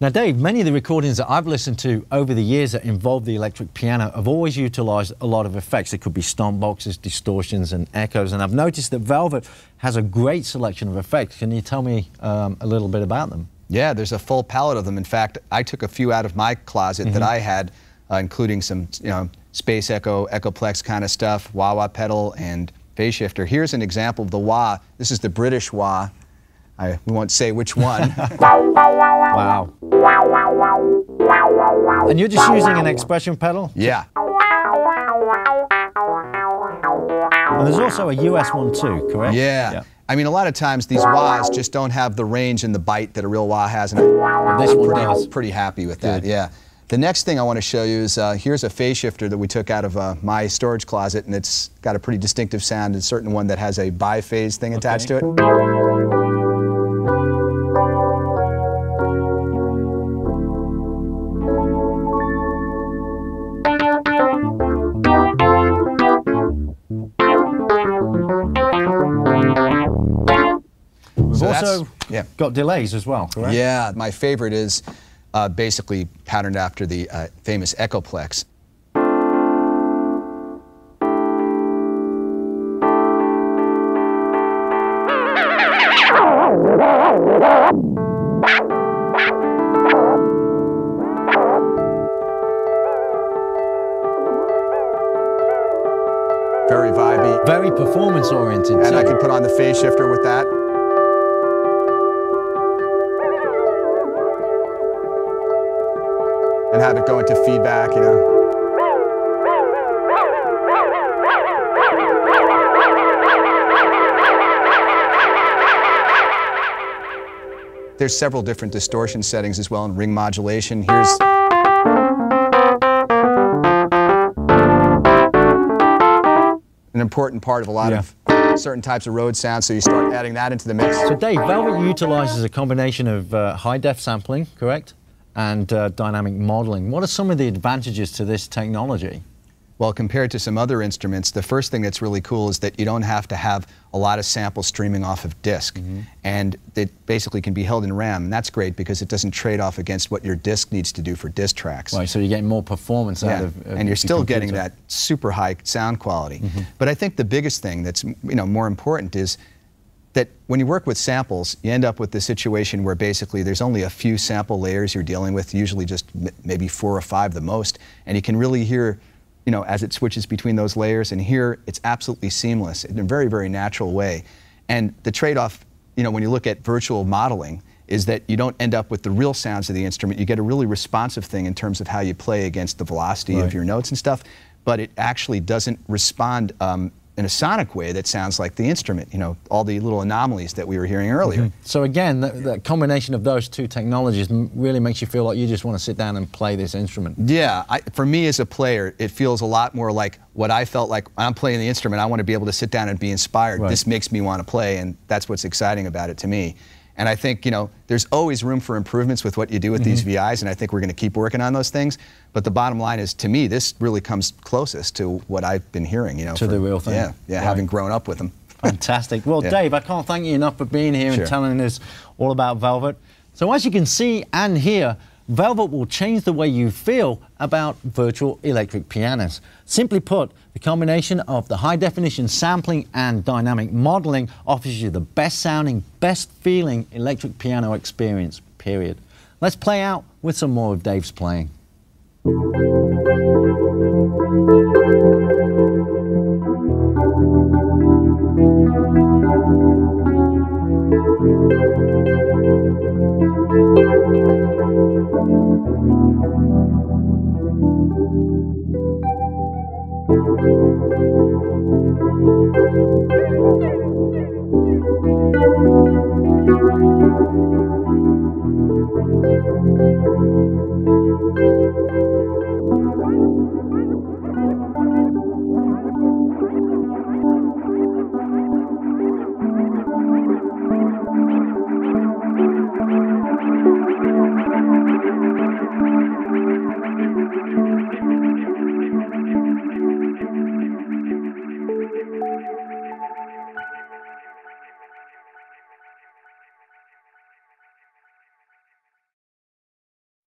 Now, Dave, many of the recordings that I've listened to over the years that involve the electric piano have always utilized a lot of effects. It could be stomp boxes, distortions, and echoes. And I've noticed that Velvet has a great selection of effects. Can you tell me a little bit about them? Yeah, there's a full palette of them. In fact, I took a few out of my closet that I had, including some, space echo, echoplex kind of stuff, wah-wah pedal, and phase shifter. Here's an example of the wah. This is the British wah. We won't say which one. Wow. And you're just using an expression pedal? Yeah. And there's also a US one too, correct? Yeah. I mean, a lot of times these wahs just don't have the range and the bite that a real wah has, and I'm pretty happy with that. Yeah. The next thing I want to show you is here's a phase shifter that we took out of my storage closet, and it's got a pretty distinctive sound. It's a certain one that has a biphase thing attached to it. We've also got delays as well, correct? Yeah, my favorite is basically patterned after the famous echoplex. Very vibey. Very performance-oriented. And I can put on the phase shifter with that. And have it go into feedback, There's several different distortion settings as well, and ring modulation. Here's an important part of a lot of certain types of road sounds, so you start adding that into the mix. So Dave, Velvet utilizes a combination of high-def sampling, correct? And dynamic modeling. What are some of the advantages to this technology? Well, compared to some other instruments, the first thing that's really cool is that you don't have to have a lot of samples streaming off of disk. And it basically can be held in RAM, and that's great because it doesn't trade off against what your disk needs to do for disk tracks. Right, so you're getting more performance out of and you're still getting that super high sound quality. But I think the biggest thing that's more important is that when you work with samples, you end up with the situation where basically there's only a few sample layers you're dealing with, usually just maybe 4 or 5 the most, and you can really hear, as it switches between those layers, and here it's absolutely seamless in a very, very natural way. And the trade-off, when you look at virtual modeling, is that you don't end up with the real sounds of the instrument. You get a really responsive thing in terms of how you play against the velocity of your notes and stuff, but it actually doesn't respond in a sonic way that sounds like the instrument, all the little anomalies that we were hearing earlier. So again, the combination of those two technologies really makes you feel like you just want to sit down and play this instrument. Yeah, for me as a player, it feels a lot more like what I felt like when I'm playing the instrument. I want to be able to sit down and be inspired. This makes me want to play, and that's what's exciting about it to me. And I think, there's always room for improvements with what you do with these VIs, and I think we're going to keep working on those things. But the bottom line is, to me, this really comes closest to what I've been hearing, To the real thing. Yeah, having grown up with them. Fantastic. Well, Dave, I can't thank you enough for being here and telling us all about Velvet. So as you can see and hear, Velvet will change the way you feel about virtual electric pianos. Simply put, the combination of the high-definition sampling and dynamic modeling offers you the best-sounding, best-feeling electric piano experience, period. Let's play out with some more of Dave's playing.